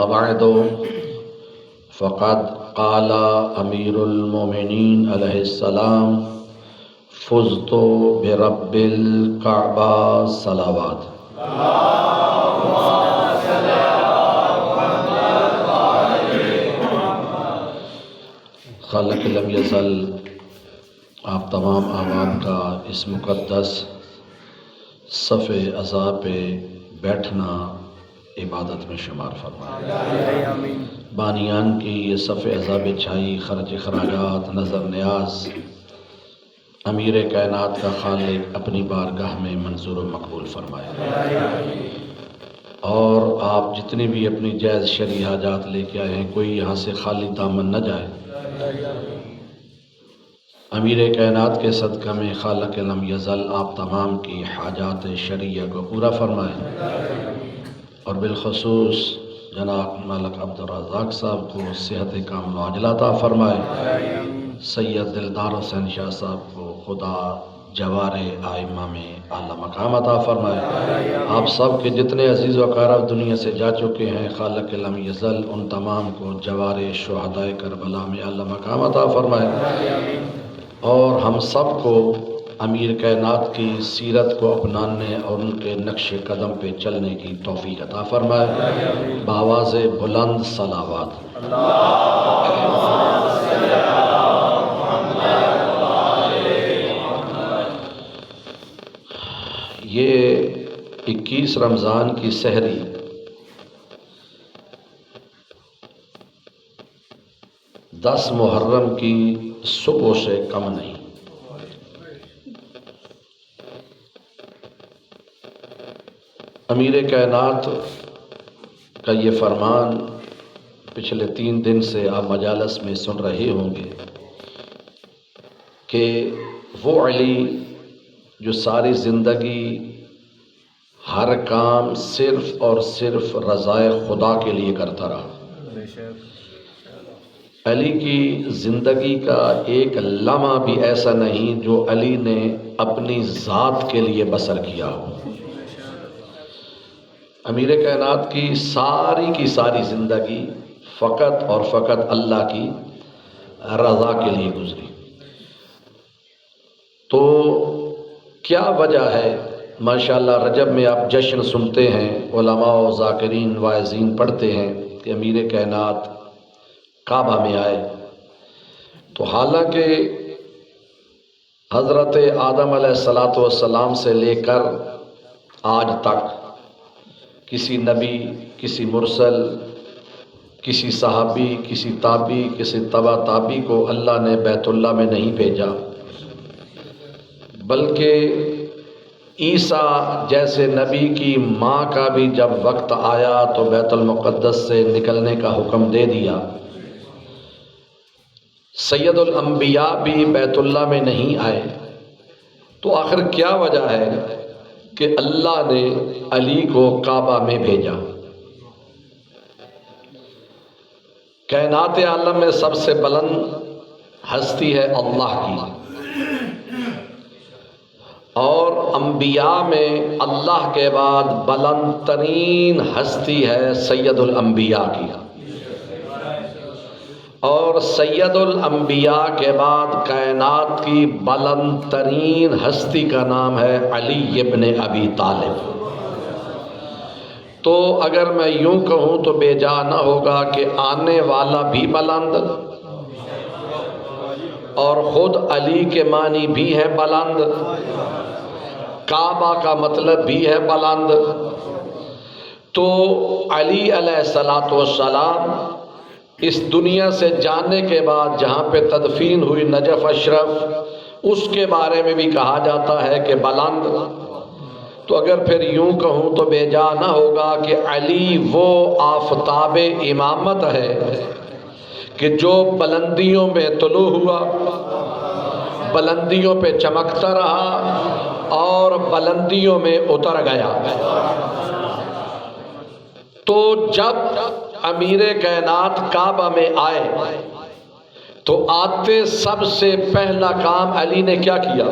بعد فقد قال امیر المومنین علیہ السلام فزت برب الکعبہ صلوات۔ خالق لم یزل آپ تمام احباب کا اس مقدس صف عزا پہ بیٹھنا عبادت میں شمار فرمائے۔ بانیان کی یہ صف عزا بچھائی خرچ خراجات نظر نیاز امیر کائنات کا خالق اپنی بارگاہ میں منظور و مقبول فرمائے، اور آپ جتنی بھی اپنی جائز شرعی حاجات لے کے آئے ہیں کوئی یہاں سے خالی دامن نہ جائے۔ امیر کائنات کے صدقہ میں خالق لم یزل آپ تمام کی حاجات شرعیہ کو پورا فرمائے، اور بالخصوص جناب ملک عبدالرزاق صاحب کو صحت کامل و عاجلہ عطا فرمائے، سید دلدار حسین شاہ صاحب کو خدا جوار آئمہ میں اعلیٰ مقام عطا فرمائے۔ آپ سب کے جتنے عزیز و اقارب دنیا سے جا چکے ہیں خالق لم یزل ان تمام کو جوار شہدائے کربلا میں اعلیٰ مقام عطا فرمائے، اور ہم سب کو امیر کائنات کی سیرت کو اپنانے اور ان کے نقش قدم پہ چلنے کی توفیق عطا فرمائے۔ بآواز بلند صلوات۔ یہ 21 رمضان کی سحری دس محرم کی صبح سے کم نہیں۔ امیر کائنات کا یہ فرمان پچھلے 3 دن سے آپ مجالس میں سن رہے ہوں گے کہ وہ علی جو ساری زندگی ہر کام صرف اور صرف رضائے خدا کے لیے کرتا رہا، علی کی زندگی کا ایک لمحہ بھی ایسا نہیں جو علی نے اپنی ذات کے لیے بسر کیا ہو۔ امیر کائنات کی ساری زندگی فقط اور فقط اللہ کی رضا کے لیے گزری۔ تو کیا وجہ ہے؟ ماشاءاللہ رجب میں آپ جشن سنتے ہیں، علماء و ذاکرین واعظین پڑھتے ہیں کہ امیر کائنات کعبہ میں آئے، تو حالانکہ حضرت آدم علیہ السلام سے لے کر آج تک کسی نبی، کسی مرسل، کسی صحابی، کسی تابعی، کسی تبع تابعی کو اللہ نے بیت اللہ میں نہیں بھیجا، بلکہ عیسیٰ جیسے نبی کی ماں کا بھی جب وقت آیا تو بیت المقدس سے نکلنے کا حکم دے دیا۔ سید الانبیاء بھی بیت اللہ میں نہیں آئے، تو آخر کیا وجہ ہے کہ اللہ نے علی کو کعبہ میں بھیجا؟ کائنات عالم میں سب سے بلند ہستی ہے اللہ کی، اور انبیاء میں اللہ کے بعد بلند ترین ہستی ہے سید الانبیاء کی، اور سید الانبیاء کے بعد کائنات کی بلند ترین ہستی کا نام ہے علی ابن ابی طالب۔ تو اگر میں یوں کہوں تو بے جا نہ ہوگا کہ آنے والا بھی بلند، اور خود علی کے معنی بھی ہے بلند، کعبہ کا مطلب بھی ہے بلند۔ تو علی علیہ السلام اس دنیا سے جانے کے بعد جہاں پہ تدفین ہوئی نجف اشرف، اس کے بارے میں بھی کہا جاتا ہے کہ بلند۔ تو اگر پھر یوں کہوں تو بے جا نہ ہوگا کہ علی وہ آفتاب امامت ہے کہ جو بلندیوں میں طلوع ہوا، بلندیوں پہ چمکتا رہا اور بلندیوں میں اتر گیا۔ تو جب امیر کائنات کعبہ میں آئے تو آتے سب سے پہلا کام علی نے کیا کیا؟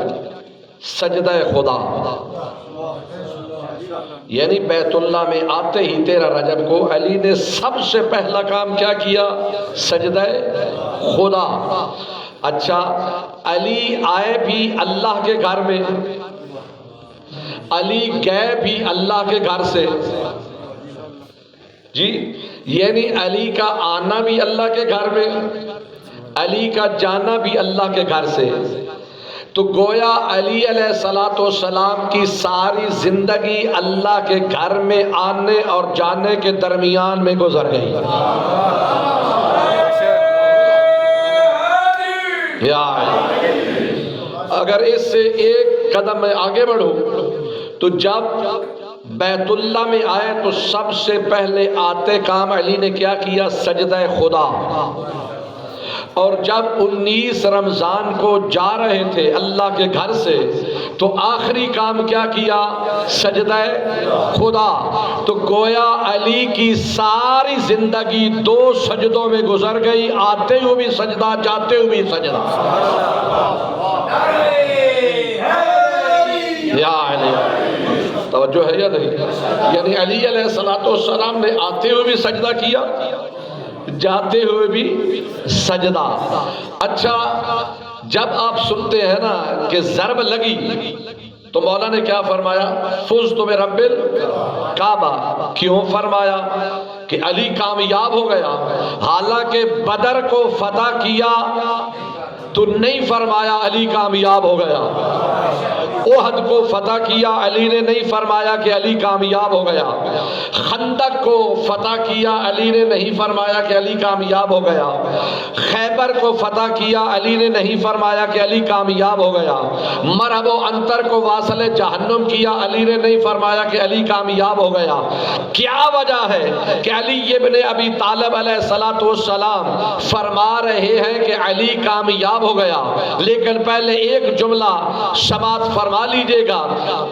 سجدہ خدا، یعنی بیت اللہ میں آتے ہی 13 رجب کو علی نے سب سے پہلا کام کیا کیا؟ سجدہ خدا۔ اچھا، علی آئے بھی اللہ کے گھر میں، علی گئے بھی اللہ کے گھر سے، جی، یعنی علی کا آنا بھی اللہ کے گھر میں، علی کا جانا بھی اللہ کے گھر سے۔ تو گویا علی علیہ السلام کی ساری زندگی اللہ کے گھر میں آنے اور جانے کے درمیان میں گزر گئی۔ یا علی، اگر اس سے ایک قدم میں آگے بڑھوں تو جب بیت اللہ میں آئے تو سب سے پہلے آتے کام علی نے کیا کیا؟ سجدہ خدا۔ اور جب 19 رمضان کو جا رہے تھے اللہ کے گھر سے تو آخری کام کیا کیا؟ سجدہ خدا۔ تو گویا علی کی ساری زندگی 2 سجدوں میں گزر گئی، آتے ہوئے بھی سجدہ، جاتے ہوئے بھی سجدہ۔ یا علی، توجہ ہے یا نہیں؟ یعنی علی علیہ السلام نے آتے ہوئے بھی سجدہ کیا، جاتے ہوئے بھی سجدہ۔ اچھا، جب آپ سنتے ہیں نا کہ ضرب لگی تو مولا نے کیا فرمایا؟ فزت برب الکعبہ۔ کیوں فرمایا کہ علی کامیاب ہو گیا؟ حالانکہ بدر کو فتح کیا تو نہیں فرمایا علی کامیاب ہو گیا، احد کو فتح کیا علی نے نہیں فرمایا کہ علی کامیاب ہو گیا، خندق کو فتح کیا علی نے نہیں فرمایا کہ علی کامیاب ہو گیا، خیبر کو فتح کیا علی نے نہیں فرمایا کہ علی کامیاب ہو گیا، مرحب و انتر کو واصل جہنم کیا علی نے نہیں فرمایا کہ علی کامیاب ہو گیا۔ کیا وجہ ہے کہ علی ابن ابی طالب علیہ السلام فرما رہے ہیں کہ علی کامیاب ہو گیا؟ لیکن پہلے ایک جملہ سماعت فرما لیجئے گا۔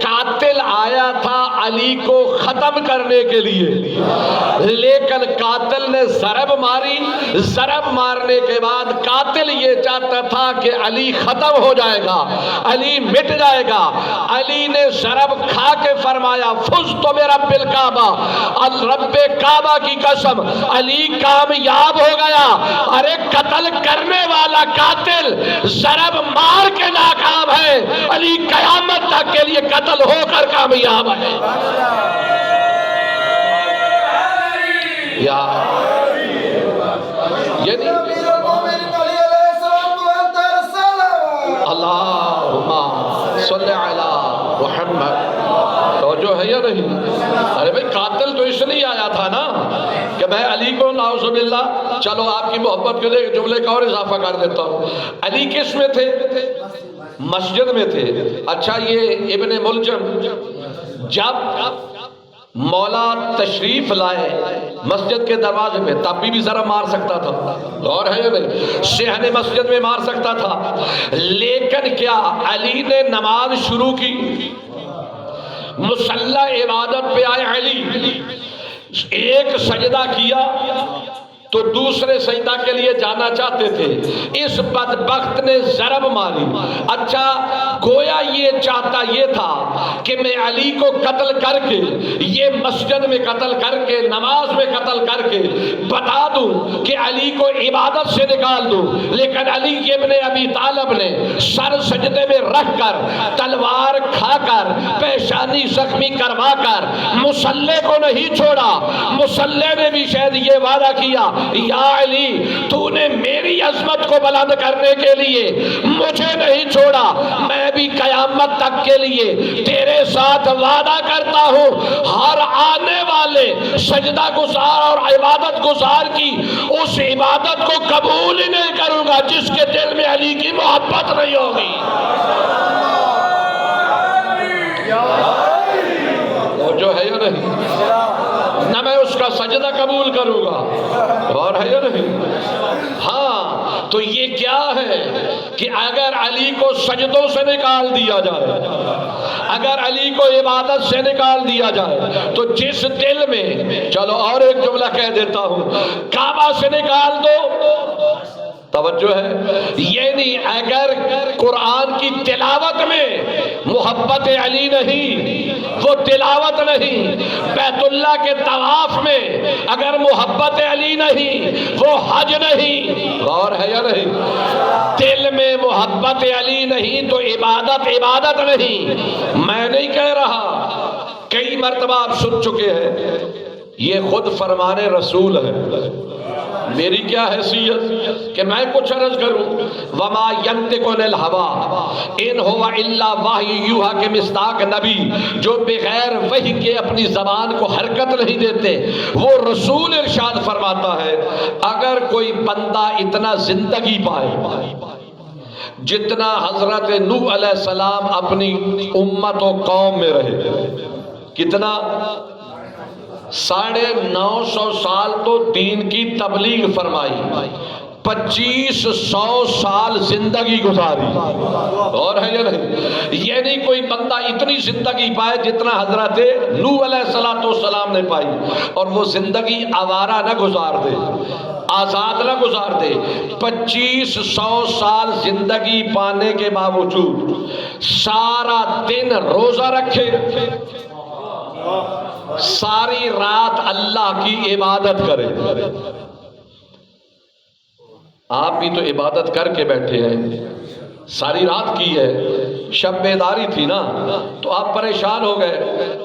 قاتل آیا تھا علی کو ختم کرنے کے لیے، لیکن قاتل نے ضرب ماری، ضرب مارنے کے بعد قاتل یہ چاہتا تھا کہ علی ختم ہو جائے گا، علی مٹ جائے گا۔ علی نے ضرب کھا کے فرمایا فزت برب الکعبہ، رب کعبہ کی قسم علی کامیاب ہو گیا۔ ارے قتل کرنے والا قاتل ضرب مار کے ناکام ہے، علی قیامت تک کے لیے قتل ہو کر کامیاب ہے۔ یا یعنی اللہم صلی علی محمد، توجہ ہے یا نہیں؟ ارے بھئی قاتل تو اس لیے آیا تھا نا کہ میں علی کو نعوذ باللہ، چلو آپ کی محبت کے لیے جملے کا اور اضافہ کر دیتا ہوں۔ علی کس میں تھے؟ مسجد میں تھے۔ اچھا، یہ ابن ملجم جب مولا تشریف لائے مسجد کے دروازے میں تب بھی ضرب مار سکتا تھا، غور ہے یا نہیں؟ صحن مسجد میں مار سکتا تھا، لیکن کیا علی نے نماز شروع کی، مصلی عبادت پہ آئے علی، ایک سجدہ کیا تو دوسرے سجدہ کے لیے جانا چاہتے تھے، اس بدبخت نے ضرب ماری۔ اچھا، گویا یہ چاہتا یہ تھا کہ میں علی کو قتل کر کے، یہ مسجد میں قتل کر کے، نماز میں قتل کر کے بتا دوں کہ علی کو عبادت سے نکال دوں، لیکن علی ابن ابی طالب نے سر سجدے میں رکھ کر، تلوار کھا کر، پیشانی زخمی کروا کر مصلی کو نہیں چھوڑا۔ مصلی نے بھی شاید یہ وعدہ کیا، یا علی تو نے میری عظمت کو بلند کرنے کے لیے مجھے نہیں چھوڑا، میں بھی قیامت تک کے لیے تیرے ساتھ وعدہ کرتا ہوں، ہر آنے والے سجدہ گزار اور عبادت گزار کی اس عبادت کو قبول ہی نہیں کروں گا جس کے دل میں علی کی محبت نہیں ہوگی۔ وہ جو ہے یا نہیں؟ نہ میں اس کا سجدہ قبول کروں گا، اور ہے یا نہیں؟ ہاں، تو یہ کیا ہے کہ اگر علی کو سجدوں سے نکال دیا جائے، اگر علی کو عبادت سے نکال دیا جائے تو جس دل میں، چلو اور ایک جملہ کہہ دیتا ہوں، کعبہ سے نکال دو توجہ ہے؟ یعنی اگر قرآن کی تلاوت میں محبت علی نہیں، وہ تلاوت نہیں، بیت اللہ کے طواف میں اگر محبت علی نہیں، وہ حج نہیں، غور ہے یا نہیں؟ دل میں محبت علی نہیں تو عبادت عبادت نہیں۔ میں نہیں کہہ رہا، کئی مرتبہ آپ سن چکے ہیں، یہ خود فرمان رسول ہے۔ میری کیا حیثیت کہ میں کچھ عرض کروں؟ وما ینطق عن الہوی ان ہوا الا وحی یوحی کے مصداق نبی جو بغیر وحی کے اپنی زبان کو حرکت نہیں دیتے، وہ رسول ارشاد فرماتا ہے اگر کوئی بندہ اتنا زندگی پائے جتنا حضرت نوح علیہ السلام اپنی امت و قوم میں رہے، کتنا؟ 950 سال تو دین کی تبلیغ فرمائی، 2500 سال زندگی گزاری، اور ہے یا نہیں؟ یعنی کوئی بندہ اتنی زندگی پائے جتنا حضرت نوح علیہ السلام نے پائی، اور وہ زندگی آوارہ نہ گزار دے، آزاد نہ گزار دے۔ 2500 سال زندگی پانے کے باوجود سارا دن روزہ رکھے، ساری رات اللہ کی عبادت کرے۔ آپ بھی تو عبادت کر کے بیٹھے ہیں، ساری رات کی ہے، شب بیداری تھی نا، تو آپ پریشان ہو گئے۔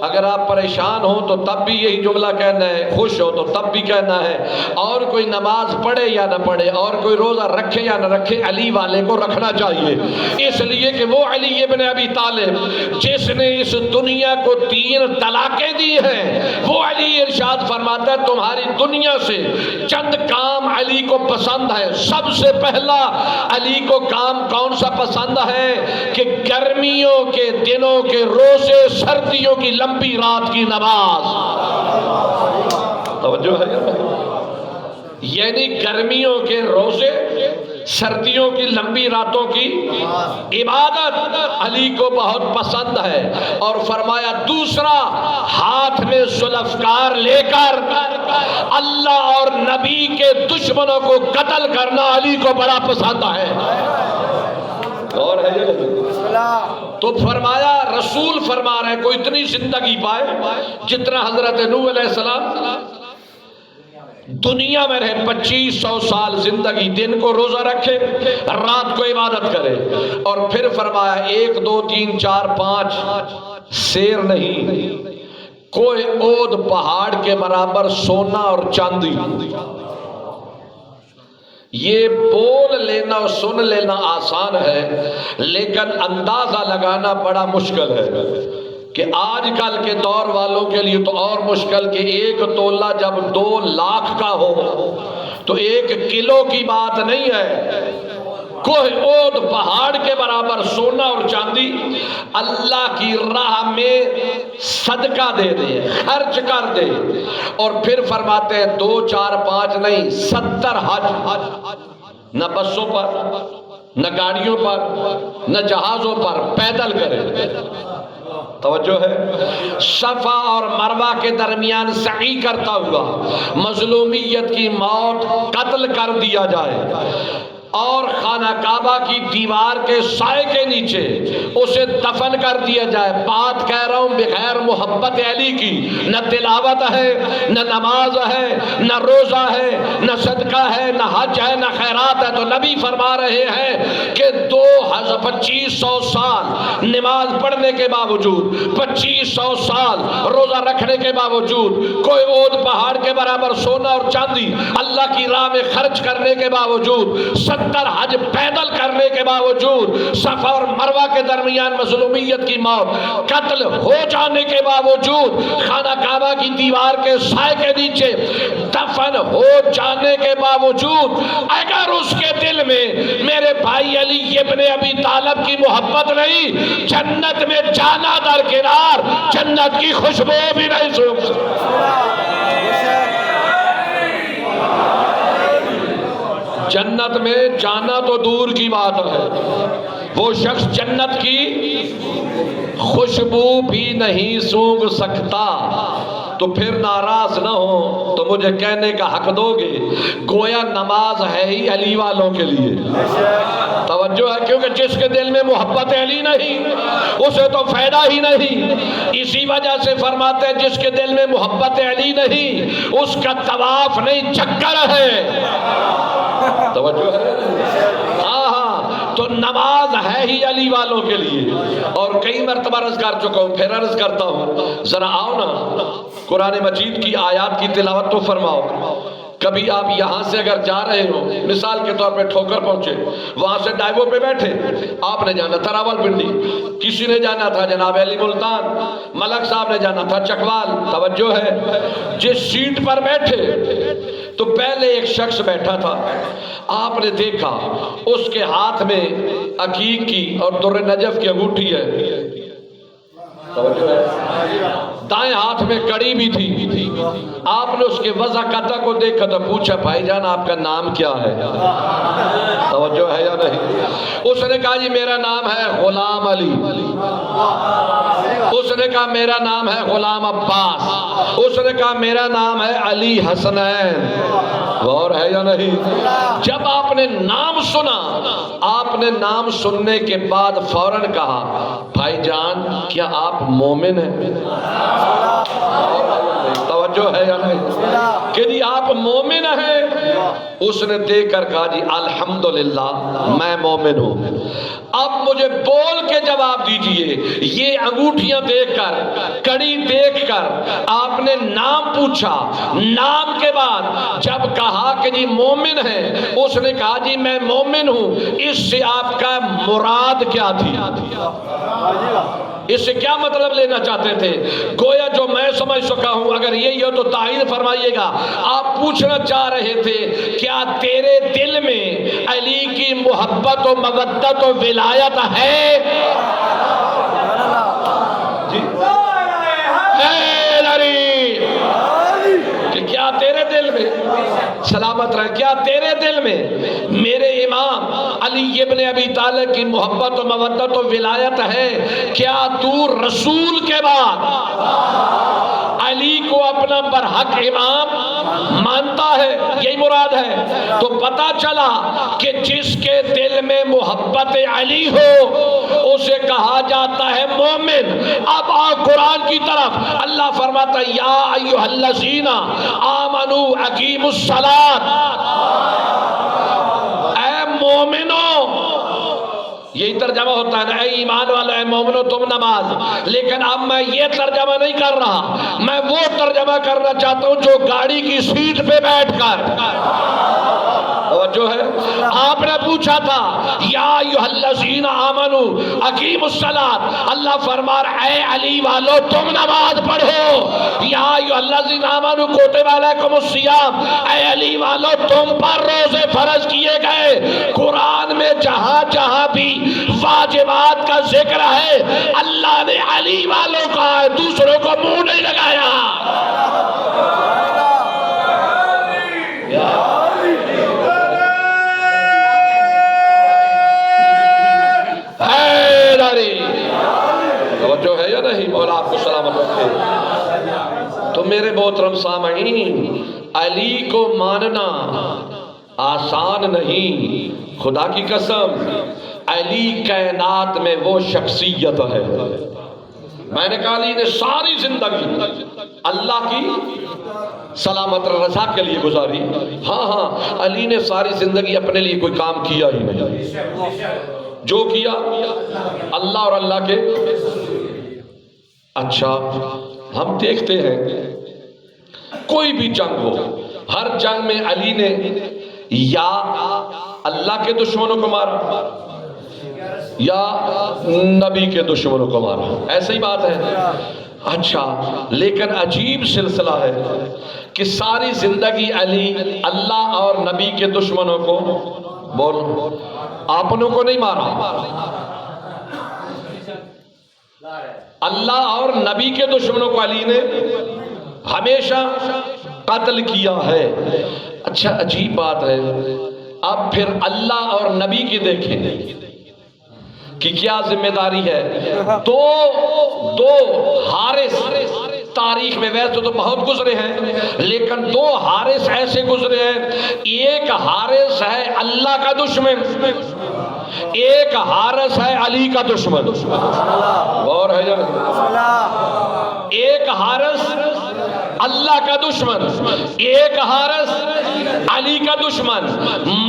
اگر آپ پریشان ہو تو تب بھی یہی جملہ کہنا ہے، خوش ہو تو تب بھی کہنا ہے، اور کوئی نماز پڑھے یا نہ پڑھے، اور کوئی روزہ رکھے یا نہ رکھے، علی والے کو رکھنا چاہیے، اس لیے کہ وہ علی ابن ابی طالب جس نے اس دنیا کو 3 طلاقیں دی ہیں، وہ علی ارشاد فرماتا ہے تمہاری دنیا سے چند کام علی کو پسند ہے۔ سب سے پہلا علی کو کام کون سا پسند ہے کہ گرمیوں کے دنوں کے روزے، سردیوں کی لمبی رات کی نماز۔ توجہ ہے؟ یعنی گرمیوں کے روزے، سردیوں کی لمبی راتوں کی عبادت علی کو بہت پسند ہے۔ اور فرمایا دوسرا، ہاتھ میں ذوالفقار لے کر اللہ اور نبی کے دشمنوں کو قتل کرنا علی کو بڑا پسند ہے۔ اور ہے تو فرمایا، رسول فرما رہے ہیں کوئی اتنی زندگی پائے جتنا حضرت نوح علیہ السلام دنیا میں رہے، 2500 سال زندگی، دن کو روزہ رکھے، رات کو عبادت کرے۔ اور پھر فرمایا 1 2 3 4 5 سیر نہیں، کوئی عود پہاڑ کے برابر سونا اور چاندی۔ یہ بول لینا اور سن لینا آسان ہے، لیکن اندازہ لگانا بڑا مشکل ہے کہ آج کل کے دور والوں کے لیے تو اور مشکل کہ 1 تولہ جب 2 لاکھ کا ہو تو 1 کلو کی بات نہیں ہے، کوہ عود پہاڑ کے برابر سونا اور چاندی اللہ کی راہ میں صدقہ دے دے، خرچ کر دے۔ اور پھر فرماتے ہیں 2 4 5 نہیں، 70 حج، نہ بسوں پر، نہ گاڑیوں پر، نہ جہازوں پر، پیدل کرے۔ توجہ ہے؟ صفا اور مروہ کے درمیان سعی کرتا ہوا مظلومیت کی موت، قتل کر دیا جائے، اور خانہ کعبہ کی دیوار کے سائے کے نیچے اسے دفن کر دیا جائے۔ بات کہہ رہا ہوں بغیر محبت علی کی، نہ تلاوت ہے، نہ نماز ہے، نہ روزہ ہے، نہ صدقہ ہے، نہ حج ہے، نہ خیرات ہے، تو نبی فرما رہے ہیں کہ 2500 سال نماز پڑھنے کے باوجود، 2500 سال روزہ رکھنے کے باوجود، کوئی عود پہاڑ کے برابر سونا اور چاندی اللہ کی راہ میں خرچ کرنے کے باوجود، 70 حج پیدل کرنے کے باوجود، صفا اور مروہ کے درمیان مظلومیت کی موت، قتل ہو جانے کے باوجود، خانہ کعبہ کی دیوار کے سائے کے نیچے دفن ہو جانے کے باوجود، اگر اس کے دل میں میرے بھائی علی ابن ابی طالب کی محبت نہیں، جنت میں جانا درکنار، جنت کی خوشبو بھی نہیں سونگ سکتا۔ جنت میں جانا تو دور کی بات ہے، وہ شخص جنت کی خوشبو بھی نہیں سونگ سکتا۔ تو پھر ناراض نہ ہو تو مجھے کہنے کا حق دو گے گویا نماز ہے ہی علی والوں کے لیے. توجہ ہے, کیونکہ جس کے دل میں محبت علی نہیں اسے تو فائدہ ہی نہیں. اسی وجہ سے فرماتے ہیں جس کے دل میں محبت علی نہیں اس کا طواف نہیں چکر ہے. توجہ ہے. تو نماز ہے ہی علی والوں کے لیے. اور کئی مرتبہ عرض کر چکا ہوں, پھر عرض کرتا ہوں, ذرا آؤ نا قرآن مجید کی آیات کی تلاوت تو فرماؤ. کبھی آپ یہاں سے اگر جا رہے ہو, مثال کے طور پہ ٹھوکر پہنچے, وہاں سے ڈائیور پہ بیٹھے, آپ نے جانا تھا راول پنڈی, کسی نے جانا تھا جناب علی ملتان, ملک صاحب نے جانا تھا چکوال. توجہ ہے. جس سیٹ پر بیٹھے تو پہلے ایک شخص بیٹھا تھا, آپ نے دیکھا اس کے ہاتھ میں عقیق کی اور در نجف کی انگوٹھی ہے, دائیں ہاتھ میں کڑی بھی تھی. آپ نے اس کے وضع قطع کو دیکھا تو پوچھا بھائی جان آپ کا نام کیا ہے؟ توجہ ہے یا نہیں؟ اس نے کہا جی میرا نام ہے غلام علی. اس نے کہا میرا نام ہے غلام عباس. اس نے کہا میرا نام ہے علی حسنین. غور ہے یا نہیں؟ جب آپ نے نام سنا, آپ نے نام سننے کے بعد فوراً کہا بھائی جان کیا آپ مومن ہیں؟ توجہ ہے یا نہیں کہ جی آپ مومن ہیں؟ اس نے دیکھ کر کہا جی الحمدللہ میں مومن ہوں. اب مجھے بول کے جواب دیجئے, یہ انگوٹھیاں دیکھ کر, کڑی دیکھ کر آپ نے نام پوچھا, نام کے بعد جب کہا کہ جی مومن ہے, اس نے کہا جی میں مومن ہوں, اس سے آپ کا مراد کیا تھی؟ اس سے کیا مطلب لینا چاہتے تھے؟ گویا جو میں سمجھ سکا ہوں, اگر یہی ہو تو تائید فرمائیے گا. آپ پوچھنا چاہ رہے تھے کیا تیرے دل میں علی کی محبت و مودت و ولایت ہے؟ جی کہ کیا تیرے دل میں, سلامت رہے, کیا تیرے دل میں میرے امام علی ابن ابی طالب کی محبت و مودت و ولایت ہے؟ کیا تو رسول کے بعد علی کو اپنا برحق امام مانتا ہے؟ یہی مراد ہے. تو پتا چلا کہ جس کے دل میں محبت علی ہو اسے کہا جاتا ہے مومن. اب آؤ قرآن کی طرف. اللہ فرماتا ہے یا ایھا الذین آمنوا اقیموا الصلاۃ, اے مومنو. یہی ترجمہ ہوتا ہے نا, اے ایمان والو اے مومنو تم نماز. لیکن اب میں یہ ترجمہ نہیں کر رہا, میں وہ ترجمہ کرنا چاہتا ہوں جو گاڑی کی سیٹ پہ بیٹھ کر. جو ہے آپ نے پوچھا تھا یا ایھا الذین آمنوا اقیموا الصلاۃ, اللہ فرما رہا اے علی والو تم نماز پڑھو. یا ایھا الذین آمنوا کتب علیکم الصیام, اے علی والو تم پر روزے فرض کیے گئے. قرآن میں جہاں جہاں بھی واجبات کا ذکر ہے اللہ نے علی والوں کا ہے, دوسروں کو منہ نہیں لگایا. جو ہے یا نہیں, مولا آپ کو سلامت رکھے. تو میرے محترم سامعین, علی کو ماننا آسان نہیں. خدا کی قسم علی کائنات میں وہ شخصیت ہے. میں نے کہا علی نے ساری زندگی اللہ کی سلامت رضا کے لیے گزاری. ہاں علی نے ساری زندگی اپنے لیے کوئی کام کیا ہی نہیں. جو کیا اللہ اور اللہ کے. اچھا ہم دیکھتے ہیں کوئی بھی جنگ ہو, ہر جنگ میں علی نے یا اللہ کے دشمنوں کو مارا یا نبی کے دشمنوں کو مارا. ایسا ہی بات ہے. اچھا لیکن عجیب سلسلہ ہے کہ ساری زندگی علی اللہ اور نبی کے دشمنوں کو بول آپنوں کو نہیں مارا. اللہ اور نبی کے دشمنوں کو علی نے ہمیشہ قتل کیا ہے. اچھا عجیب بات ہے. اب پھر اللہ اور نبی کی دیکھیں کہ کیا ذمہ داری ہے. دو حارث تاریخ میں ویسے تو بہت گزرے ہیں لیکن دو حارث ایسے گزرے ہیں، ایک حارث ہے اللہ کا دشمن، ایک حارث ہے علی کا دشمن. اور ہے ایک حارث اللہ کا دشمن، ایک حارث علی کا دشمن.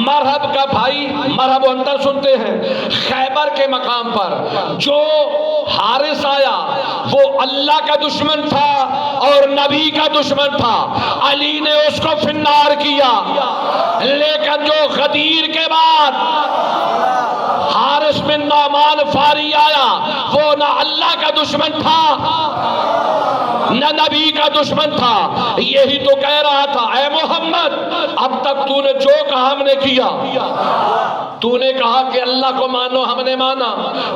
مرحب کا بھائی مرحب اندر سنتے ہیں، خیبر کے مقام پر جو حارث آیا وہ اللہ کا دشمن تھا اور نبی کا دشمن تھا. علی نے اس کو فنار کیا، لیکن جو غدیر کے بعد حارث بن نعمان فاری آیا وہ نہ اللہ کا دشمن تھا نہ نبی کا دشمن تھا. یہی تو کہہ رہا تھا اے محمد اب تک تو نے جو کہا ہم نے کیا. تو نے کہا کہ اللہ کو مانو، ہم نے مانا.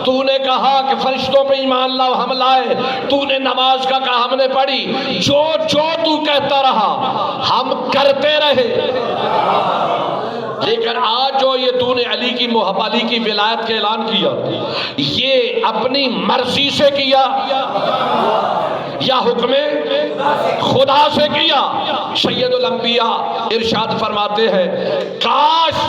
تو نے کہا کہ فرشتوں پہ ایمان لاؤ، ہم لائے. تو نے نماز کا کہا، ہم نے پڑھی. جو جو تو کہتا رہا ہم کرتے رہے. لیکن آج جو یہ تو نے علی کی محبت، علی کی ولایت کا اعلان کیا، یہ اپنی مرضی سے کیا یا حکم خدا سے کیا؟ سید الانبیاء ارشاد فرماتے ہیں کاش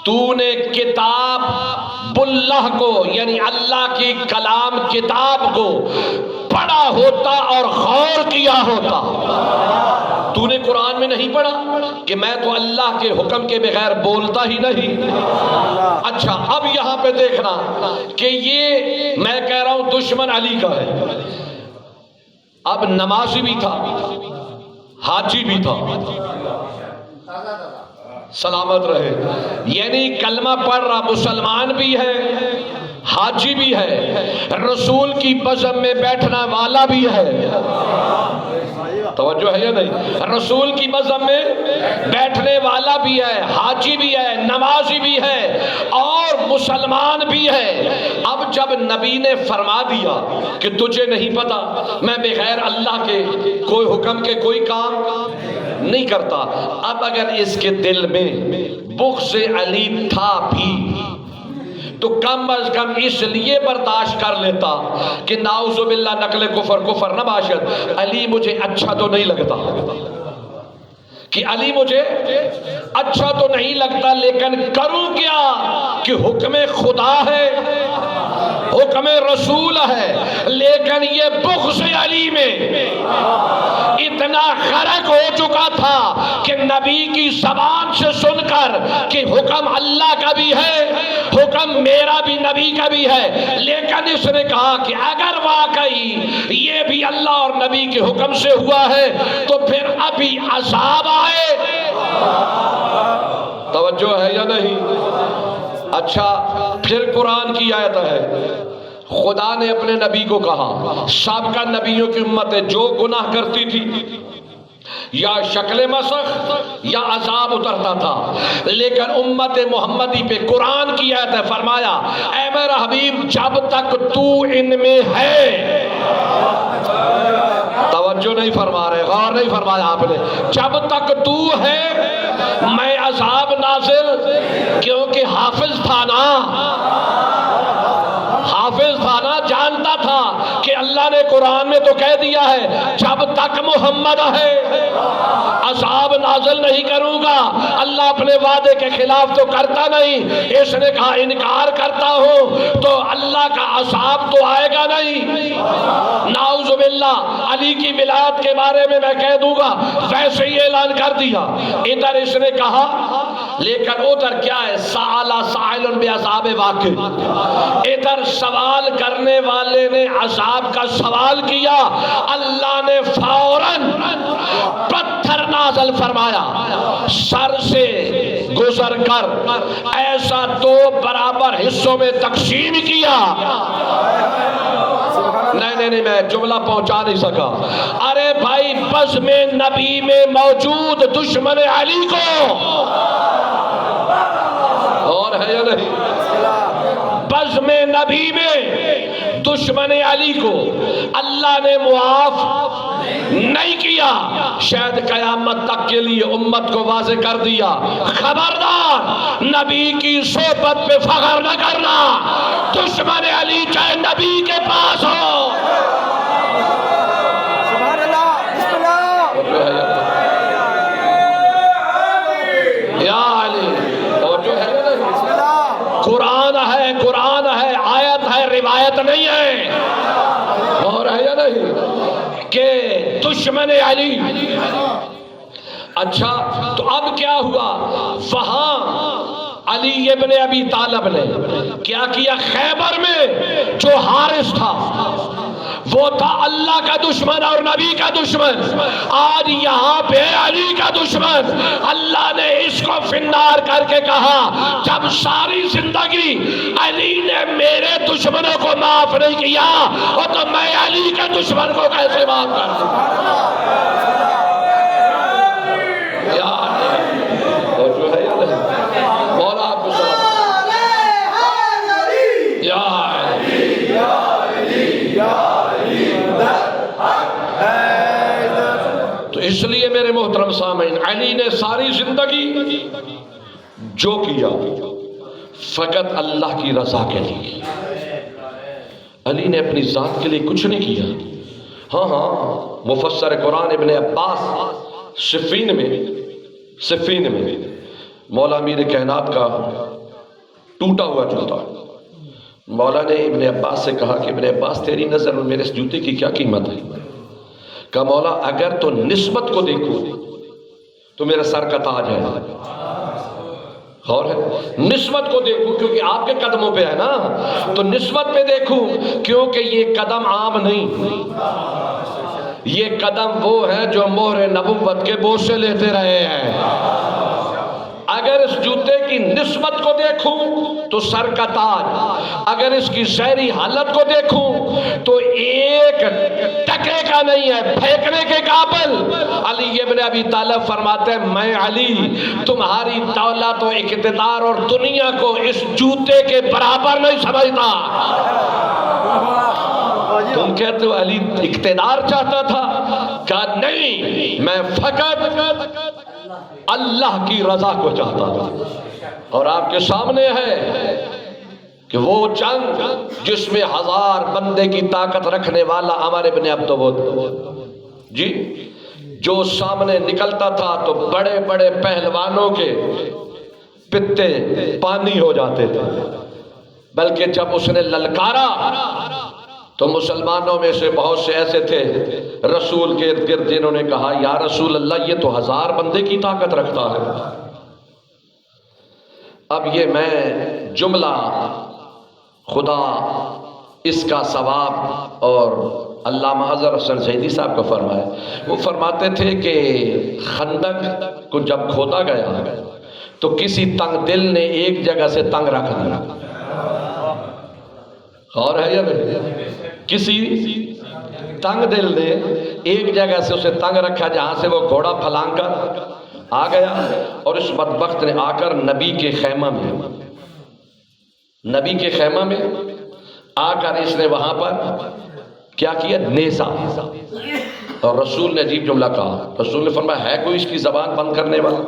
تو نے کتاب اللہ کو یعنی اللہ کی کلام کتاب کو پڑھا ہوتا اور غور کیا ہوتا. تو نے قرآن میں نہیں پڑھا کہ میں تو اللہ کے حکم کے بغیر بولتا ہی نہیں. اچھا اب یہاں پہ دیکھنا کہ یہ میں کہہ رہا ہوں دشمن علی کا ہے. اب نمازی بھی تھا، حاجی بھی تھا، سلامت رہے، یعنی کلمہ پڑھ رہا مسلمان بھی ہے، حاجی بھی ہے، رسول کی بزم میں بیٹھنا والا بھی ہے. توجہ ہے یا نہیں؟ رسول کی بزم میں بیٹھنے والا بھی ہے، حاجی بھی ہے، نمازی بھی ہے اور مسلمان بھی ہے. اب جب نبی نے فرما دیا کہ تجھے نہیں پتا میں بغیر اللہ کے کوئی حکم کے کوئی کام نہیں کرتا، اب اگر اس کے دل میں بغض علی تھا بھی تو کم از کم اس لیے برداشت کر لیتا کہ نعوذ باللہ نقل کفر نہ باشد، علی مجھے اچھا تو نہیں لگتا، کہ علی مجھے اچھا تو نہیں لگتا لیکن کروں کیا کہ حکم خدا ہے، حکم رسول ہے. لیکن یہ بغض علی میں اتنا غرق ہو چکا تھا کہ نبی کی زبان سے سن کر کہ حکم اللہ کا بھی ہے، حکم میرا بھی نبی کا بھی ہے، لیکن اس نے کہا کہ اگر واقعی یہ بھی اللہ اور نبی کے حکم سے ہوا ہے تو پھر ابھی عذاب آئے. توجہ ہے یا نہیں؟ اچھا پھر قرآن کی آیت ہے، خدا نے اپنے نبی کو کہا سابقہ نبیوں کی امتیں جو گناہ کرتی تھی یا شکل مسخ یا عذاب اترتا تھا، لیکن امت محمدی پہ قرآن کی آیت ہے، فرمایا اے میرا حبیب جب تک تو ان میں ہے. توجہ نہیں فرما رہے، غور نہیں فرمایا آپ نے. جب تک تو ہے میں عذاب نازل، کیونکہ حافظ تھا نا، حافظ تھا نا، جانتا تھا کہ اللہ نے قرآن میں تو کہہ دیا ہے جب تک محمد ہے عذاب نازل نہیں کروں گا. اللہ اپنے وعدے کے خلاف تو کرتا نہیں، اس نے کہا انکار کرتا ہوں تو اللہ کا عذاب تو آئے گا نہیں. نعوذ باللہ علی کی ولایت کے بارے میں کہہ دوں گا، ویسے ہی اعلان کر دیا. ادھر اس نے کہا لیکن ادھر کیا ہے، سأل سائل بعذاب واقع، ادھر سوال کرنے والے نے عذاب کا سوال کیا، اللہ نے فوراً پتھر نازل فرمایا، سر سے گزر کر ایسا 2 برابر حصوں میں تقسیم کیا. نہیں میں جملہ پہنچا نہیں سکا. ارے بھائی بزم نبی میں موجود دشمن علی کو، اور ہے یا نہیں، بزم نبی میں دشمن علی کو اللہ نے معاف نہیں کیا. شاید قیامت تک کے لیے امت کو واضح کر دیا خبردار نبی کی صحبت پہ فخر نہ کرنا، دشمن علی چاہے نبی کے پاس ہو. نہیں کہ دشمن علی. اچھا تو اب کیا ہوا؟ وہاں علی ابن ابی طالب نے کیا کیا؟ خیبر میں جو حارث تھا وہ تھا اللہ کا دشمن اور نبی کا دشمن. آج یہاں پہ علی کا دشمن. اللہ نے اس کو فنار کر کے کہا جب ساری زندگی علی نے میرے دشمنوں کو معاف نہیں کیا اور تو میں علی کے دشمن کو کیسے معاف کر دوں؟ تو اس لیے میرے محترم سامعین، علی نے ساری زندگی جو کیا فقط اللہ کی رضا کے لیے. علی نے اپنی ذات کے لیے کچھ نہیں کیا. ہاں مفسر قرآن ابن عباس صفین میں مولا امیر کائنات کا ٹوٹا ہوا جوتا، مولا نے ابن عباس سے کہا کہ ابن عباس تیری نظر میں میرے اس جوتے کی کیا قیمت ہے؟ کہا مولا اگر تو نسبت کو دیکھو تو میرا سر کا تاج ہے. اور نسبت کو دیکھو کیونکہ آپ کے قدموں پہ ہے نا، تو نسبت پہ دیکھو کیونکہ یہ قدم عام نہیں، یہ قدم وہ ہے جو مہر نبوت کے بوجھ سے لیتے رہے ہیں. اگر اس جوتے کی نسبت کو دیکھوں تو سر کا تاج، اگر اس کی ظاہری حالت کو دیکھوں تو ایک ٹکے کا نہیں ہے، پھینکنے کے قابل. علی ابن ابی طالب فرماتے ہیں میں علی تمہاری دولت و اقتدار اور دنیا کو اس جوتے کے برابر نہیں سمجھتا. تم کہتے ہو علی اقتدار چاہتا تھا، کہا نہیں میں فقط اللہ کی رضا کو چاہتا تھا. اور آپ کے سامنے ہے کہ وہ جنگ جس میں 1000 بندے کی طاقت رکھنے والا عمر ابن عبدود جی جو سامنے نکلتا تھا تو بڑے بڑے پہلوانوں کے پتے پانی ہو جاتے تھے، بلکہ جب اس نے للکارا تو مسلمانوں میں سے بہت سے ایسے تھے رسول کے ارد گرد جنہوں نے کہا یا رسول اللہ یہ تو 1000 بندے کی طاقت رکھتا ہے. اب یہ میں جملہ خدا اس کا ثواب اور علامہ اظہر حسن زیدی صاحب کا فرمائے. وہ فرماتے تھے کہ خندق کو جب کھودا گیا تو کسی تنگ دل نے ایک جگہ سے تنگ رکھ دیا. اور ہے یا نہیں؟ کسی تنگ دل نے ایک جگہ سے اسے تنگ رکھا جہاں سے وہ گھوڑا پھلانگ کر آ گیا، اور اس بدبخت نے آ کر نبی کے خیمہ میں آ کر اس نے وہاں پر کیا کیا؟ نیزا. اور رسول نے عجیب جملہ کہا. رسول نے فرمایا ہے کوئی اس کی زبان بند کرنے والا؟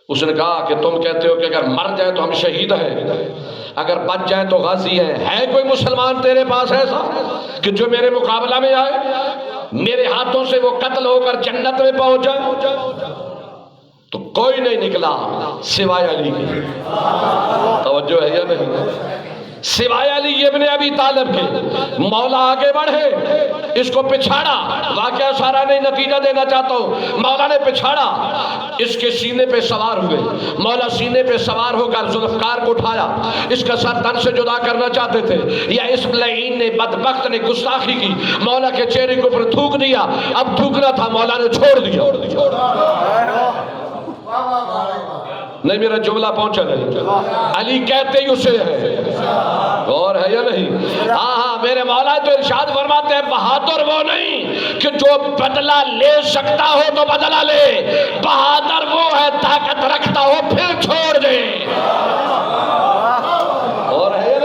اس نے کہا کہ تم کہتے ہو کہ اگر مر جائے تو ہم شہید ہیں، اگر بچ جائیں تو غازی ہیں. ہے کوئی مسلمان تیرے پاس ایسا کہ جو میرے مقابلہ میں آئے، میرے ہاتھوں سے وہ قتل ہو کر جنت میں پہنچ جائے؟ تو کوئی نہیں نکلا سوائے علی کے. توجہ ہے یا نہیں؟ سوائے علی ابن ابی طالب کے. مولا آگے بڑھے، اس کو پچھاڑا. واقعہ سارا نہیں نتیجہ دینا چاہتا ہوں. مولا نے پچھاڑا، اس کے سینے پہ سوار ہوئے. مولا سینے پہ سوار ہو کر ذوالفقار کو اٹھایا، اس کا سر تن سے جدا کرنا چاہتے تھے. یا اس لعین نے بدبخت نے گستاخی کی، مولا کے چہرے کے اوپر تھوک دیا. اب تھوکنا تھا، مولا نے چھوڑ دیا. نہیں میرا جملہ پہنچا نہیں. علی کہتے ہی اسے ہے. اور ہے یا نہیں؟ ہاں میرے مولا تو ارشاد فرماتے ہیں بہادر وہ نہیں کہ جو بدلہ لے سکتا ہو تو بدلہ لے، بہادر وہ ہے طاقت رکھتا ہو پھر چھوڑ دے. اور ہے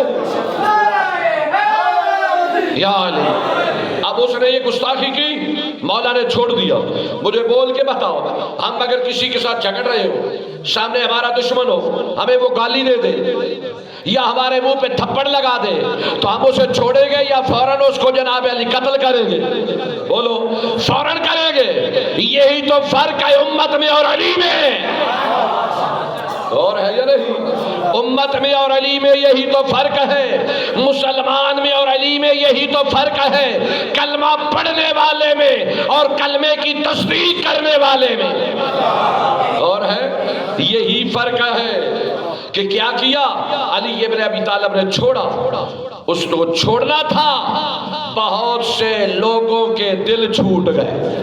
یا علی. اب اس نے یہ گستاخی کی، مولا نے چھوڑ دیا. مجھے بول کے بتاؤ، ہم اگر کسی کے ساتھ جھگڑ رہے ہو، سامنے ہمارا دشمن ہو، ہمیں وہ گالی دے دے یا ہمارے منہ پہ تھپڑ لگا دے تو ہم اسے چھوڑیں گے یا فوراً اس کو جناب علی قتل کریں گے؟ بولو. فوراً کریں گے. یہی تو فرق ہے امت میں اور علی میں. اور ہے یا نہیں؟ امت میں اور علی میں یہی تو فرق ہے، مسلمان میں اور علی میں یہی تو فرق ہے، کلمہ پڑھنے والے میں اور کلمے کی تصدیق کرنے والے میں، اور ہے یہی فرق ہے کہ کیا کیا علی ابن ابی طالب نے چھوڑا، اس کو چھوڑنا تھا، بہت سے لوگوں کے دل چھوٹ گئے۔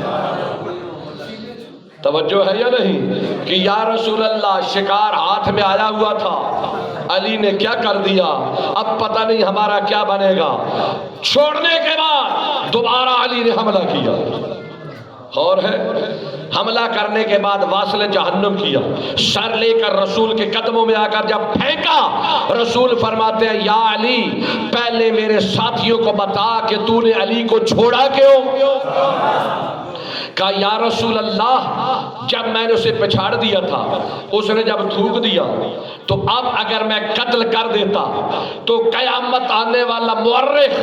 توجہ ہے یا نہیں؟ کہ یا رسول اللہ شکار ہاتھ میں آیا ہوا تھا، علی نے کیا کر دیا، اب پتہ نہیں ہمارا کیا بنے گا۔ چھوڑنے کے بعد دوبارہ علی نے حملہ کیا، اور ہے حملہ کرنے کے بعد واصل جہنم کیا، سر لے کر رسول کے قدموں میں آ کر جب پھینکا، رسول فرماتے ہیں یا علی پہلے میرے ساتھیوں کو بتا کہ تو نے علی کو چھوڑا کیوں؟ کہا یا رسول اللہ جب میں نے اسے پچھاڑ دیا تھا، اس نے جب تھوک دیا، تو اب اگر میں قتل کر دیتا تو قیامت آنے والا مورخ،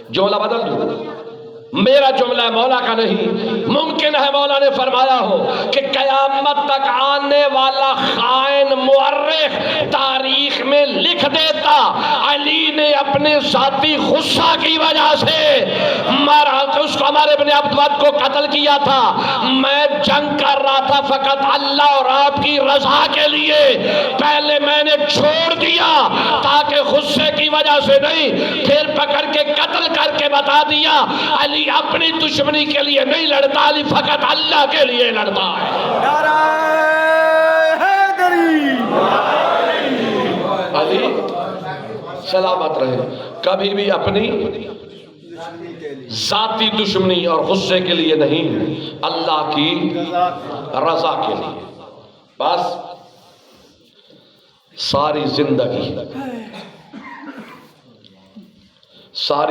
جملہ بدل دوں، میرا جملہ ہے مولا کا نہیں، ممکن ہے مولا نے فرمایا ہو کہ قیامت تک آنے والا خائن مورخ تاریخ میں لکھ دیتا علی نے اپنے ذاتی غصہ کی وجہ سے اس کو عمر ابن عبد کو قتل کیا تھا، میں جنگ کر رہا تھا فقط اللہ اور آپ کی رضا کے لیے، پہلے میں نے چھوڑ دیا تاکہ غصے کی وجہ سے نہیں، پھر پکڑ کے قتل کر کے بتا دیا علی اپنی دشمنی کے لیے نہیں لڑتا، علی فقط اللہ کے لیے لڑتا ہے۔ نعرہ حیدری، علی سلامت رہے، کبھی بھی اپنی ذاتی دشمنی اور غصے کے لیے نہیں، اللہ کی رضا کے لیے۔ بس ساری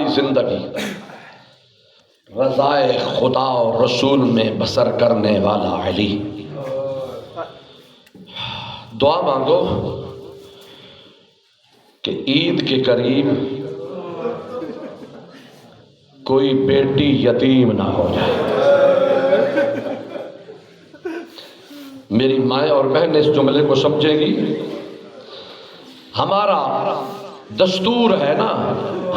زندگی رضائے خدا اور رسول میں بسر کرنے والا علی۔ دعا مانگو کہ عید کے قریب کوئی بیٹی یتیم نہ ہو جائے۔ میری مائیں اور بہن اس جملے کو سمجھے گی، ہمارا دستور ہے نا،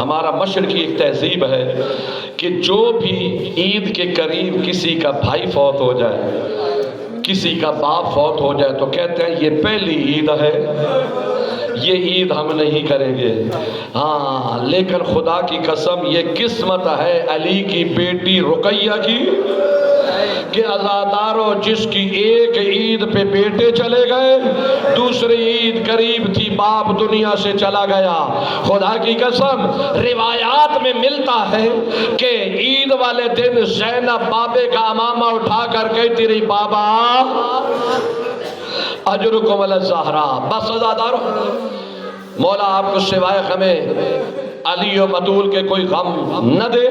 ہمارا مشرقی ایک تہذیب ہے کہ جو بھی عید کے قریب کسی کا بھائی فوت ہو جائے، کسی کا باپ فوت ہو جائے، تو کہتے ہیں یہ پہلی عید ہے، یہ عید ہم نہیں کریں گے۔ ہاں لیکن خدا کی قسم یہ قسمت ہے علی کی بیٹی رقیہ کی کہ عزادارو جس کی ایک عید پہ بیٹے چلے گئے، دوسری عید قریب تھی باپ دنیا سے چلا گیا۔ خدا کی قسم روایات میں ملتا ہے کہ عید والے دن زینب بابے کا امامہ اٹھا کر کہتی رہی بابا اجرکم علی الزہرا، بس عزادارو مولا آپ کو سوائے ہمیں علی و بطول کے کوئی غم نہ دے۔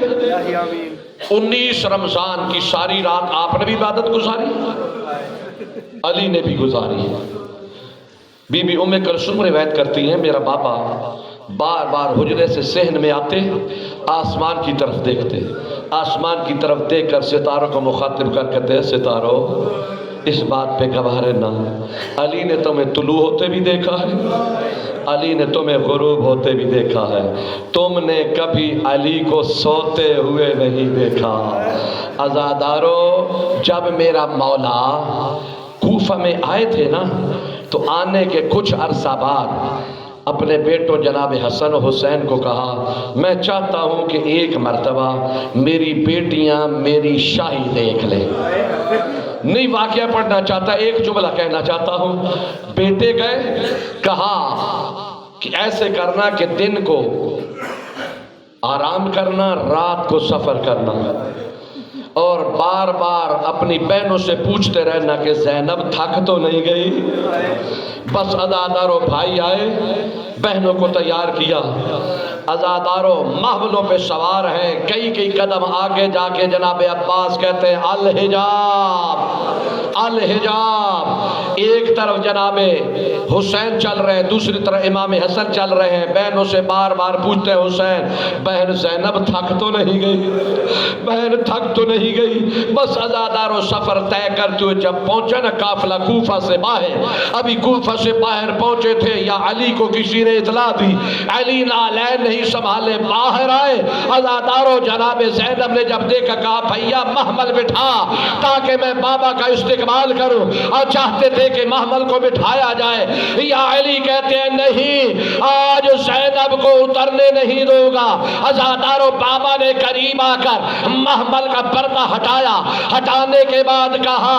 19 رمضان کی ساری رات آپ نے بھی عبادت گزاری، علی نے بھی گزاری۔ بی بی ام کلثوم روایت کرتی ہیں میرا بابا بار بار حجرے سے صحن میں آتے، آسمان کی طرف دیکھتے، آسمان کی طرف دیکھ کر ستاروں کو مخاطب کر کہتے ہیں ستاروں اس بات پہ گواہ رہنا علی نے تمہیں طلوع ہوتے بھی دیکھا ہے، علی نے تمہیں غروب ہوتے بھی دیکھا ہے، تم نے کبھی علی کو سوتے ہوئے نہیں دیکھا۔ عزادارو جب میرا مولا کوفہ میں آئے تھے نا، تو آنے کے کچھ عرصہ بعد اپنے بیٹوں جناب حسن و حسین کو کہا میں چاہتا ہوں کہ ایک مرتبہ میری بیٹیاں میری شاہی دیکھ لیں۔ نہیں واقعہ پڑھنا چاہتا، ایک جملہ کہنا چاہتا ہوں۔ بیٹے گئے، کہا کہ ایسے کرنا کہ دن کو آرام کرنا، رات کو سفر کرنا، اور بار بار اپنی بہنوں سے پوچھتے رہنا کہ زینب تھک تو نہیں گئی۔ بس عزادارو بھائی آئے، بہنوں کو تیار کیا، عزادارو محملوں پہ سوار ہیں، کئی قدم آگے جا کے جناب عباس کہتے ہیں الحجاب الحجاب۔ ایک طرف جناب حسین چل رہے ہیں، دوسری طرف امام حسن چل رہے ہیں، بہنوں سے بار بار پوچھتے ہیں حسین بہن زینب تھک تو نہیں گئی، بہن تھک تو نہیں گئی؟ بس عزادارو سفر طے کرتے ہوئے جب پہنچے نا قافلہ کوفہ سے باہر، ابھی کوفہ سے باہر پہنچے تھے یا علی کو کسی نے اطلاع دی، علی نالین نہیں سنبھالے باہر آئے۔ عزادارو جناب زینب نے جب دیکھا کہا بھیا محمل بٹھا تاکہ میں بابا کا استقبال کروں، اور چاہتے تھے کہ محمل کو بٹھایا جائے۔ یا علی کہتے ہیں نہیں، آج زینب کو اترنے نہیں دوں گا۔ عزادارو بابا نے قریب آ کر محمل کا پردہ ہٹایا، ہٹانے کے بعد کہا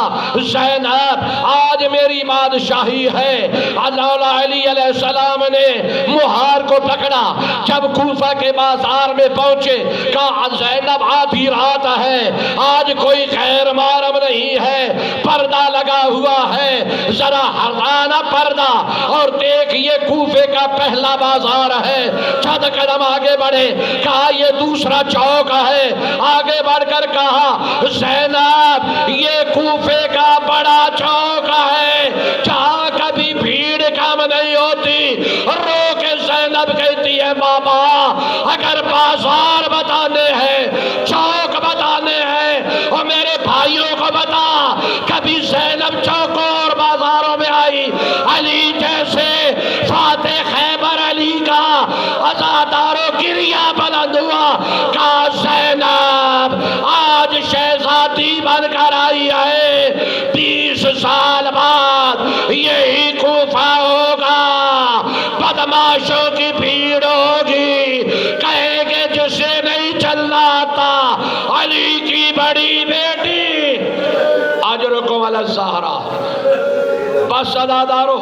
زینب آج میری بادشاہی ہے۔ علی علیہ السلام نے مہار کو پکڑا، جب کوفہ کے بازار میں پہنچے کہا زینب آدھی رات ہے، آج کوئی غیر محرم نہیں ہے، پردہ لگا ہوا ہے، ذرا ہٹانا پردہ اور دیکھ یہ کوفے کا پہلا بازار ہے۔ چند قدم آگے بڑھے، کہا یہ دوسرا چوک ہے، آگے بڑھ کر کہا زینب یہ کوفے کا بڑا چوک ہے جہاں کبھی بھیڑ کم نہیں ہوتی۔ رو کے زینب کہتی ہے بابا اگر بازار بتانے ہیں، چوک بتانے ہیں، اور میرے بھائیوں کو بتا کبھی زینب چوکوں اور بازاروں میں آئی؟ علی جیسے فاتح خیبر علی کا عزادارو گریہ بلند ہوا، کہا زینب آج شہزادی بن کر آئی ہے، 20 سال بعد یہی کوفہ ہوگا، بدماشوں کی بھیڑ ہوگی، کہیں گے جسے نہیں چلنا آتا علی کی بڑی بیٹی اجرکم علی الزہرا۔ بس عزادارو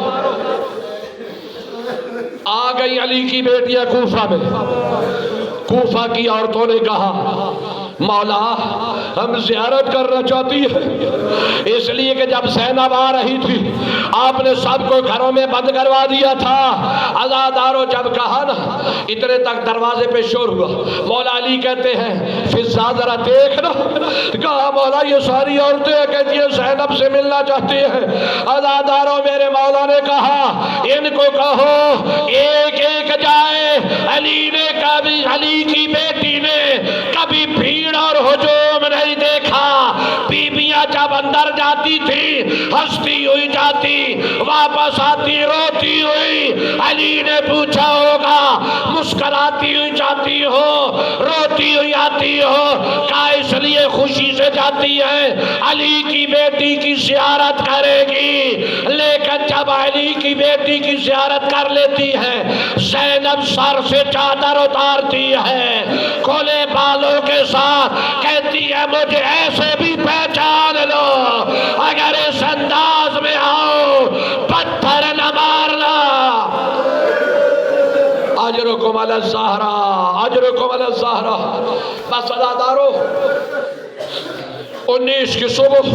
آ گئی علی کی بیٹیاں کوفہ میں۔ کوفہ کی عورتوں نے کہا مولا ہم زیارت کرنا چاہتی ہے، اس لیے کہ جب زینب آ رہی تھی آپ نے سب کو گھروں میں بند کروا دیا تھا۔ عزادارو جب کہا نا اتنے تک دروازے پہ شور ہوا، مولا علی کہتے ہیں فضا ذرا دیکھ نا، کہا مولا یہ ساری عورتیں کہتی ہیں زینب سے ملنا چاہتی ہیں۔ عزادارو میرے مولا نے کہا ان کو کہو ایک ایک جائے۔ علی نے کبھی، علی کی بیٹی نے کبھی بھیڑ اور ہجوم نہیں دیکھا، بیویاں جب اندر جاتی تھی ہنستی ہوئی جاتی، واپس آتی روتی ہوئی۔ علی نے پوچھا ہوگا مسکراتی ہوئی جاتی ہو، روتی ہوئی آتی ہو، کہا اس لیے خوشی سے جاتی ہے علی کی بیٹی کی زیارت کرے گی۔ لیکن جب علی کی بیٹی کی زیارت کر لیتی ہے زینب سر سے چادر اتارتی ہے، کھلے بالوں کے ساتھ کہتی ہے مجھے ایسے بھی پہچان لو، اگر اس انداز میں آؤ پتھر نہ مارنا۔ اجرکم علی الزہرا، اجرکم علی الزہرا۔ بس عزادارو 19 کی صبح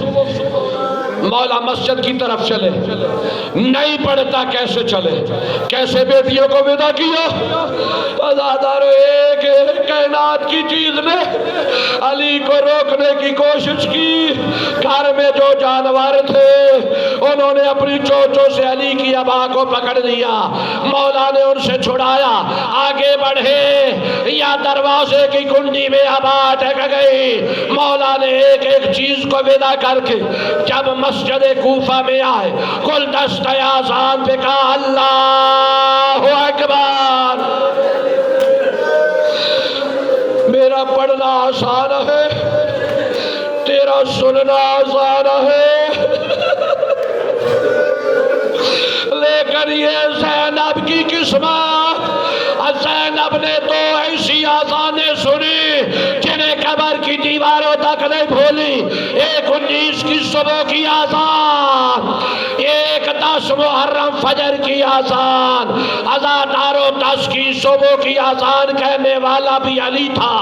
مولا مسجد کی طرف چلے، نہیں پڑھتا کیسے چلے، کیسے بیٹیوں کو ودا کیا۔ عزادارو ایک کائنات کی چیز نے علی کو روکنے کی کوشش کی۔ گھر میں جو جانور تھے انہوں نے اپنی چوچوں سے علی کی ابا کو پکڑ لیا، مولا نے ان سے چھڑایا، آگے بڑھے یا دروازے کی کنڈی میں ابا اٹک گئی۔ مولا نے ایک ایک چیز کو ودا کر کے جب مسجد کوفہ میں آئے کل دستہ آذان پہ کہا اللہ اکبر۔ میرا پڑھنا آسان ہے، تیرا سننا آسان ہے، لیکن یہ زینب کی قسمت، زینب نے تو ایسی آذانیں سنی جنہیں قبر کی دیواروں تک نہیں بھولی۔ ایک 19 کی صبح کی آذان، ایک 10 محرم فجر کی آذان، عزادار و 10 کی صبح کی آذان کہنے والا بھی علی تھا،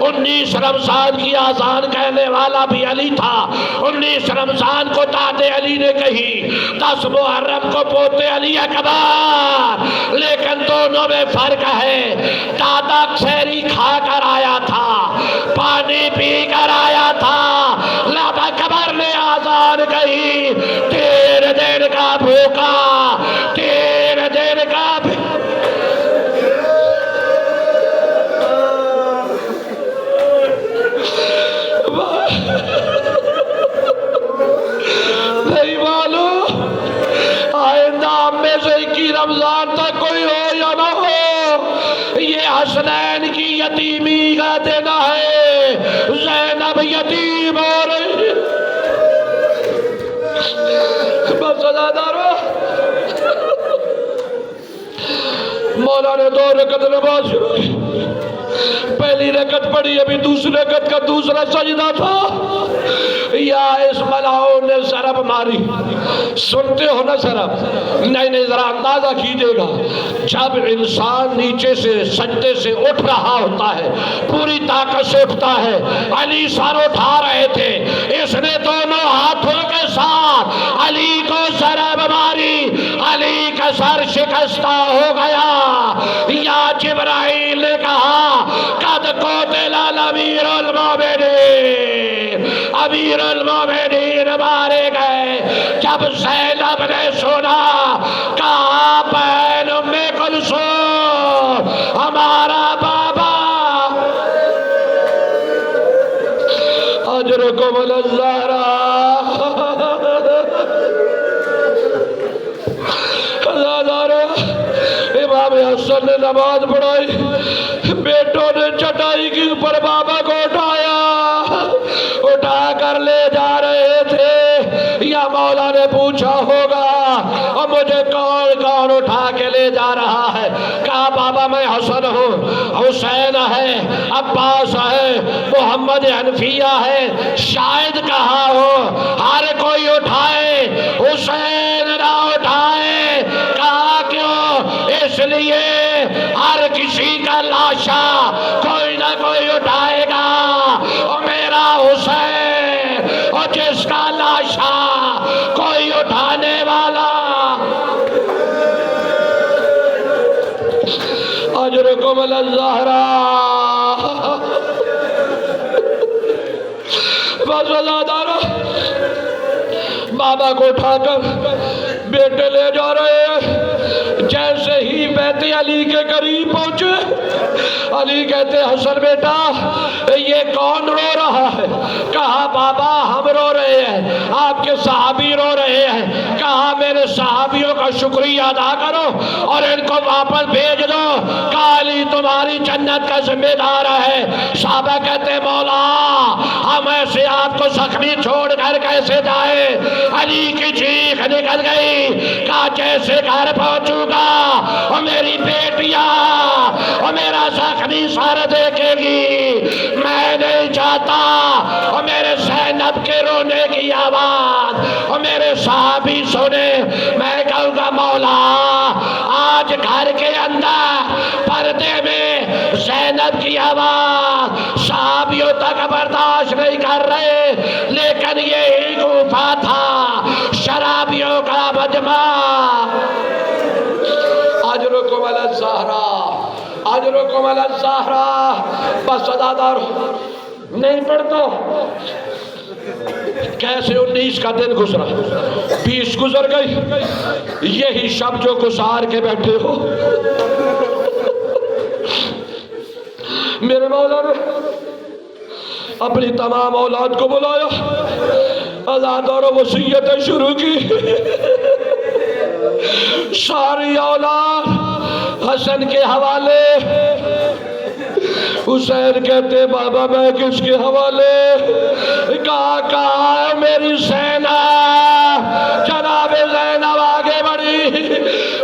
19 رمضان کی آذان کہنے والا بھی علی تھا۔ 19 رمضان کو دادے علی نے کہی، 10 محرم کو پوتے علی اکبر، لیکن دونوں میں فرق ہے۔ دادا سحری کھا کر آیا تھا، پانی پی کر آیا تھا، لب اکبر نے آذان کہی، 3 دن کا بھوکا، 3 دن کا نہیں معلوم آئندہ میں سے 21 رمضان تک کوئی ہو یا نہ ہو، یہ حسنین کی یتیمی کا دن ہے، زینب یتیم ہو رہی بس ازادارو۔ مولا نے 2 رکعت نماز شروع کی، پہلی رکعت پڑھی، ابھی دوسری رکعت کا دوسرا سجدہ تھا، یا اس ملعون نے ضرب ماری۔ سنتے ہو نا ضرب؟ نہیں ذرا اندازہ کیجئے گا، جب انسان نیچے سے سجدے سے اٹھ رہا ہوتا ہے، پوری طاقت سے اٹھتا ہے، علی سر اٹھا رہے تھے، اس نے دونوں ہاتھوں کے ساتھ علی کو ضرب ماری، علی کا سر شکستہ ہو گیا۔ یا جبرائیل نے کہا قد قتل الامیر المومنین، امیر المومنین مارے گئے۔ جب زینب نے سنا کہا بہن ام کلثوم ہمارا بابا، اجرکم الزہرا، امام حسن نے نماز پڑھائی، بیٹوں نے چٹائی کے اوپر بابا کو اٹھا کر لے جا رہے تھے۔ یا مولا نے پوچھا ہوگا اور مجھے کون کون اٹھا کے لے جا رہا ہے؟ کہا بابا میں حسن ہوں، حسین ہے، عباس ہے، محمد حنفیہ ہے، شاید کہا ہو ہر کوئی اٹھائے، حسین نہ اٹھائے۔ کہا کیوں؟ اس لیے ہر کسی کا لاشا کوئی نہ کوئی اٹھائے گا، اور میرا حسین اور جس کا لاشا کوئی اٹھانے والا، اجرکم الزہرا۔ بس ازادارو، بابا کو اٹھا کر بیٹے لے جا رہے ہیں۔ جیسے ہی بیت علی کے قریب پہنچے، علی کہتے حسن بیٹا یہ کون رو رہا ہے؟ کہا بابا ہم رو رہے ہیں، آپ کے صحابی رو رہے ہیں۔ کہا میرے صحابیوں کا شکریہ ادا کرو اور ان کو واپس بھیج دو، کہا علی تمہاری جنت کا ذمہ دار ہے۔ صحابہ کہتے مولا ہم ایسے آپ کو زخمی چھوڑ کر کیسے جائے؟ علی کی چیخ نکل گئی، کہا جیسے گھر پہنچوں گا اور میری بیٹیاں اور میرا زخمی سر دیکھے گی، میں نہیں چاہتا اور میرے زینب کے رونے کی آواز اور میرے صحابی سنے، میں کہوں گا مولا آج گھر کے اندر پردے میں زینب کی آواز صحابیوں تک برداشت نہیں کر رہے، لیکن یہی کوفہ تھا شرابیوں کا مجمع۔ اجرکم علی الزہرا، اجرکم علی الزہرا۔ بس ادادار نہیں پڑھتا کیسے 19 کا دن گزرا، 20 گزر گئی، یہی شب جو گزار کے بیٹھے ہو۔ میرے مولا نے اپنی تمام اولاد کو بلایا، ازادار و وصیتیں شروع کی۔ ساری اولاد حسن کے حوالے، حسین کہتے بابا میں کس کے حوالے؟ کہا میری زینب، جناب زینب آگے بڑھی،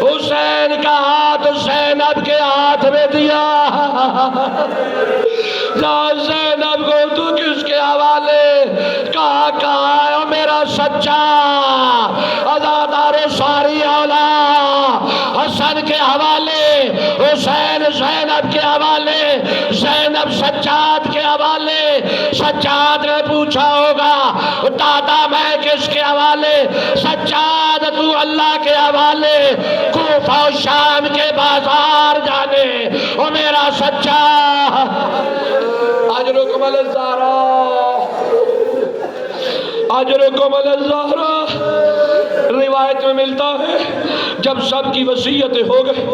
حسین کا ہاتھ زینب کے ہاتھ میں دیا، زینب کو تو کس کے حوالے؟ کہا میرا سچا ازادار ساری جب سجاد کے حوالے سجاد نے پوچھا ہوگا دادا میں کس کے حوالے، سجاد تو اللہ کے حوالے، کوفہ و شام کے بازار جانے او میرا سجاد۔ اجرکم الزہرا، اجرکم الزہرا۔ روایت میں ملتا ہے جب سب کی وصیتیں ہو گئے،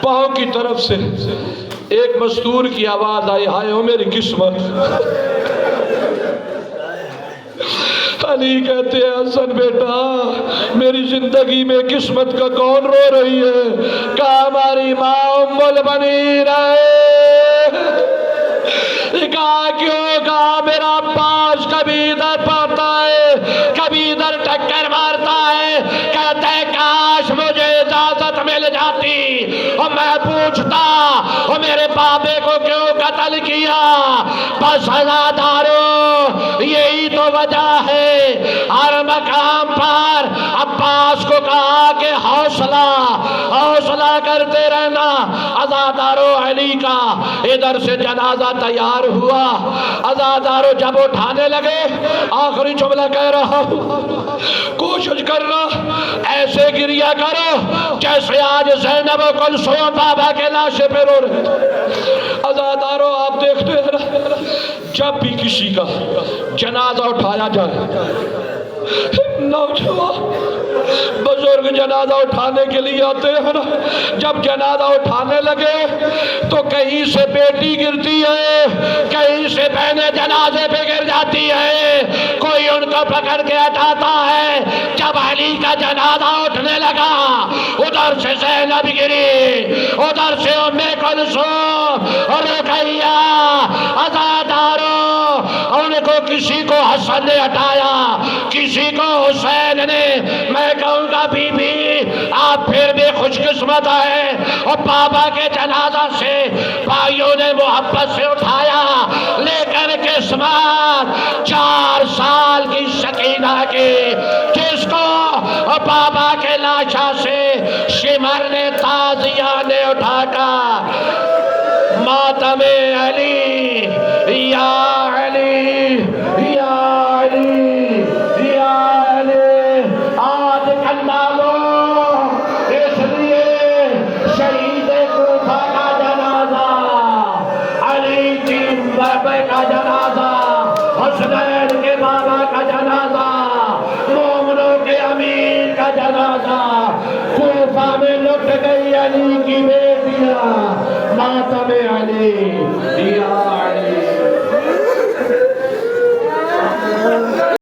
پاؤں کی طرف سے ایک مستور کی آواز آئی، ہائے او میری قسمت۔ علی کہتے ہیں حسن بیٹا میری زندگی میں قسمت کا کون رو رہی ہے؟ کہا ہماری ماں ام البنین ہے۔ کہا کیوں؟ کہا میرا عباس کبھی ادھر پڑتا ہے کبھی ادھر ٹکر مارتا ہے، کہتا ہے کاش مجھے اجازت مل جاتی اور میں پوچھتا اور میرے بابے کو کیوں قتل کیا۔ بس عزادارو یہی تو وجہ ہے، ہر مقام پر عباس کو کہا کہ حوصلہ حوصلہ کرتے رہنا۔ عزادارو علی کا ادھر سے جنازہ تیار ہوا، عزادارو جب اٹھانے لگے، آخری جملہ کہہ رہا ہوں، کوشش کرنا ایسے گریہ کرو جیسے آج زینب و کلثوم بابا کے لاشے پہ رو رہے۔ عزادارو آپ دیکھتے ہیں نا جب بھی کسی کا جنازہ اٹھایا جائے، نوجوان بزرگ جنازہ اٹھانے کے لیے آتے ہیں نا، جب جنازہ اٹھانے لگے تو کہیں سے بیٹی گرتی ہے، کہیں سے بہنیں جنازے پہ گر جاتی ہے، کوئی ان کو پکڑ کے ہٹاتا ہے۔ جب علی کا جنازہ اٹھنے لگا ادھر سے زینب گری، ادھر سے ام کلثوم اور رقیہ۔ عزادارو ان کو کسی کو حسن نے ہٹایا، کسی کو حسین نے، میں کہوں گا بی بی آپ پھر بھی خوش قسمت ہے، اور بابا کے جنازہ سے بھائیوں نے محبت سے اٹھایا، لیکن قسمت 4 سال کی سکینہ کی، جس کو بابا کے لاشا سے شمر نے تازیہ نے اٹھا کر ماتم علی یا علی یا علی یا علی آج کھلا لو، اس لیے شہید کوفہ کا جنازہ، علی کی بابا کا جنازہ، حسنین کے بابا کا جنازہ، مومنوں کے امیر کا جنازہ، کوفہ میں لٹ گئی علی کی بیٹیاں، ماتم علی